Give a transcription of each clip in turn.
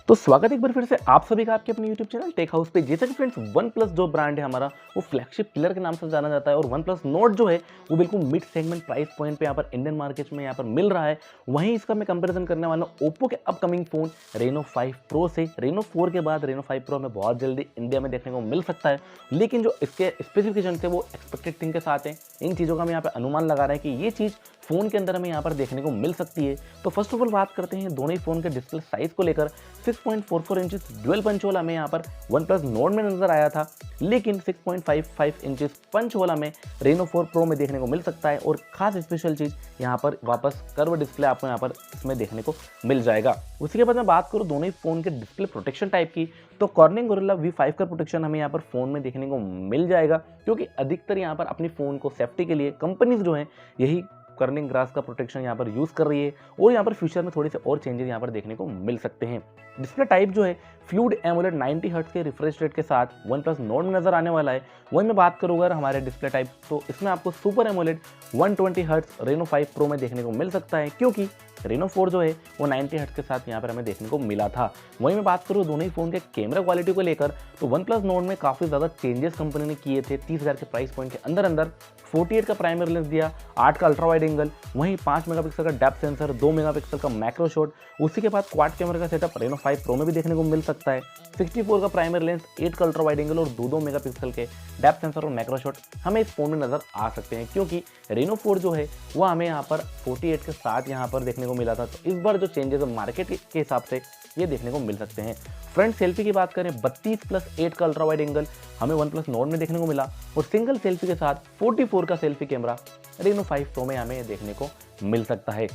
तो स्वागत है एक बार फिर से आप सभी का आपके अपने यूट्यूब चैनल टेक हाउस पे। जैसा कि फ्रेंड्स वन प्लस जो ब्रांड है हमारा वो फ्लैगशिप किलर के नाम से जाना जाता है और वन प्लस नोट जो है वो बिल्कुल मिड सेगमेंट प्राइस पॉइंट पे यहाँ पर इंडियन मार्केट में यहाँ पर मिल रहा है। वहीं इसका मैं कंपैरिजन करने वाला हूँ ओप्पो के अपकमिंग फोन रेनो 5 प्रो से। रेनो 4 के बाद रेनो 5 प्रो हमें बहुत जल्दी इंडिया में देखने को मिल सकता है, लेकिन जो इसके स्पेसिफिकेशन थे वो एक्सपेक्टेड थिंग के साथ हैं। इन चीज़ों का हम यहाँ पर अनुमान लगा रहे हैं कि ये चीज़ फ़ोन के अंदर हमें यहाँ पर देखने को मिल सकती है। तो फर्स्ट ऑफ ऑल बात करते हैं दोनों ही फ़ोन के डिस्प्ले साइज़ को लेकर। 6.44 इंचेस ड्यूअल पंच होल हमें यहाँ पर वन प्लस नोट में नजर आया था, लेकिन 6.55 इंचेस पंच होल हमें रेनो 4 प्रो में देखने को मिल सकता है। और खास स्पेशल चीज़ यहाँ पर वापस कर्व डिस्प्ले आपको यहाँ पर इसमें देखने को मिल जाएगा। उसी के बाद मैं बात करूँ दोनों ही फ़ोन के डिस्प्ले प्रोटेक्शन टाइप की, तो कॉर्निंग गोरिल्ला V5 का प्रोटेक्शन हमें यहाँ पर फ़ोन में देखने को मिल जाएगा, क्योंकि अधिकतर यहाँ पर अपनी फ़ोन को सेफ्टी के लिए कंपनीज जो हैं यही कर्निंग ग्रास का प्रोटेक्शन यहाँ पर यूज़ कर रही है। और यहाँ पर फ्यूचर में थोड़े से और चेंजेस यहाँ पर देखने को मिल सकते हैं। डिस्प्ले टाइप जो है फ्लूइड एमोलेड 90 हर्ट्ज के रिफ्रेश रेट के साथ वन प्लस नोट में नजर आने वाला है। वहीं मैं बात करूँ अगर हमारे डिस्प्ले टाइप, तो इसमें आपको super AMOLED 120 hertz Reno 5 pro में देखने को मिल सकता है, क्योंकि रेनो 4 जो है वो 90 हर्ट्ज के साथ यहाँ पर हमें देखने को मिला था। वहीं मैं बात करूँ दोनों ही फ़ोन के कैमरा क्वालिटी को लेकर, तो वन प्लस नोट में काफ़ी ज़्यादा चेंजेस कंपनी ने किए थे। 30,000 के प्राइस पॉइंट के अंदर 48 का प्राइमरी लेंस दिया, 8 का अल्ट्रा वाइड एंगल, वहीं 5 मेगापिक्सल का डेप्थ सेंसर, 2 मेगापिक्सल का मैक्रो शॉट। उसी के बाद क्वाड कैमरा का सेटअप रेनो 5 प्रो में भी देखने को मिल सकता है। 64 का प्राइमरी लेंस, 8 का अल्ट्रा वाइड एंगल और 2 मेगापिक्सल के डेप्थ सेंसर और मैक्रो शॉट हमें इस फोन में नजर आ सकते हैं, क्योंकि रेनो 4 जो है वो हमें यहाँ पर 48 के साथ यहाँ पर देखने को मिला था। तो इस बार जो चेंजेस मार्केट के हिसाब से ये देखने को मिल सकते हैं। फ्रंट सेल्फी की बात करें 32+8 का अल्ट्रा वाइड एंगल हमें वन प्लस नोट में देखने को मिला, और सिंगल सेल्फी के साथ 44 का सेल्फी कैमरा रेनो 5 प्रो में हमें देखने को मिल सकता है।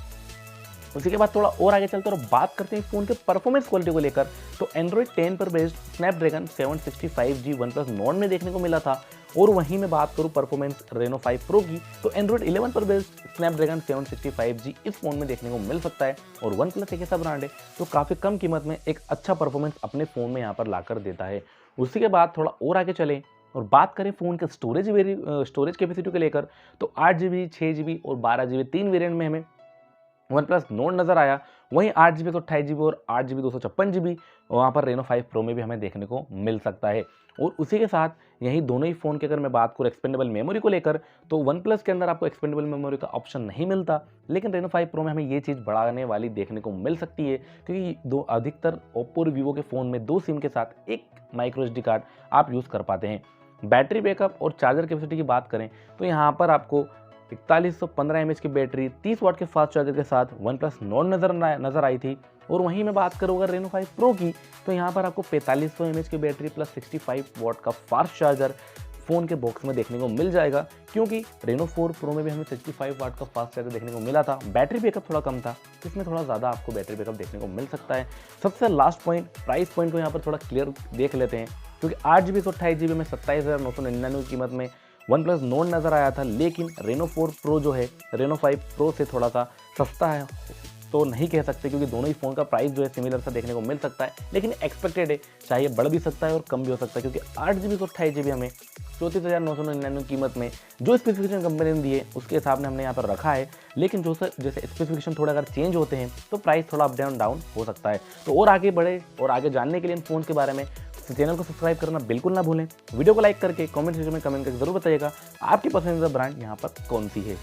उसी के बाद थोड़ा और आगे चलते और बात करते हैं फ़ोन के परफॉर्मेंस क्वालिटी को लेकर। तो एंड्रॉइड 10 पर based Snapdragon 765G one plus note में देखने को मिला था। और वहीं मैं बात करूं परफॉर्मेंस रेनो 5 प्रो की, तो एंड्रॉइड 11 पर बेस्ड स्नैपड्रैगन 765G इस फोन में देखने को मिल सकता है। और वन प्लस एक ऐसा ब्रांड है जो काफ़ी कम कीमत में एक अच्छा परफॉर्मेंस अपने फ़ोन में यहाँ पर लाकर देता है। उसी के बाद थोड़ा और आगे चलें और बात करें फ़ोन के स्टोरेज कैपेसिटी को लेकर, तो 8GB, 6GB और 12GB 3 वेरिएंट में हमें वन प्लस नोट नज़र आया। वहीं 8GB 128GB और 8GB 256GB वहाँ पर रेनो 5 प्रो में भी हमें देखने को मिल सकता है। और उसी के साथ यही दोनों ही फ़ोन की अगर मैं बात करूँ एक्सपेंडेबल मेमोरी को लेकर, तो वन प्लस के अंदर आपको एक्सपेंडेबल मेमोरी का ऑप्शन नहीं मिलता, लेकिन रेनो 5 प्रो में हमें ये चीज़ बढ़ाने वाली देखने को मिल सकती है, क्योंकि अधिकतर ओप्पो और वीवो के फ़ोन में 2 सिम के साथ एक माइक्रो SD कार्ड आप यूज़ कर पाते हैं। बैटरी बैकअप और चार्जर कैपेसिटी की बात करें, तो यहाँ पर आपको 4115 mAh की बैटरी 30 वाट के फास्ट चार्जर के साथ वन प्लस नोट नज़र आई थी। और वहीं मैं बात करूँ अगर रेनो 5 प्रो की, तो यहाँ पर आपको 4500 mAh की बैटरी प्लस 65 वाट का फास्ट चार्जर फ़ोन के बॉक्स में देखने को मिल जाएगा, क्योंकि रेनो 4 प्रो में भी हमें 65 वाट का फास्ट चार्जर देखने को मिला था। बैटरी बैकअप थोड़ा कम था, इसमें थोड़ा ज़्यादा आपको बैटरी बैकअप देखने को मिल सकता है। सबसे लास्ट पॉइंट प्राइस पॉइंट को यहाँ पर थोड़ा क्लियर देख लेते हैं, क्योंकि 8GB 128GB में 27,999 की कीमत में वन प्लस नोट नज़र आया था, लेकिन रेनो 4 प्रो जो है रेनो 5 प्रो से थोड़ा सा सस्ता है तो नहीं कह सकते, क्योंकि दोनों ही फ़ोन का प्राइस जो है सिमिलर सा देखने को मिल सकता है, लेकिन एक्सपेक्टेड है चाहे बढ़ भी सकता है और कम भी हो सकता है, क्योंकि 8GB 128GB हमें 34,999 कीमत में जो स्पेसिफिकेशन कंपनी ने दी है उसके हिसाब से हमने यहाँ पर रखा है। लेकिन जैसे स्पेसिफिकेशन थोड़ा अगर चेंज होते हैं तो प्राइस थोड़ा अप डाउन हो सकता है। तो और आगे बढ़े और आगे जानने के लिए इन फ़ोन के बारे में चैनल को सब्सक्राइब करना बिल्कुल ना भूलें। वीडियो को लाइक करके कमेंट सेक्शन में कमेंट करके जरूर बताइएगा आपकी पसंदीदा ब्रांड यहाँ पर कौन सी है।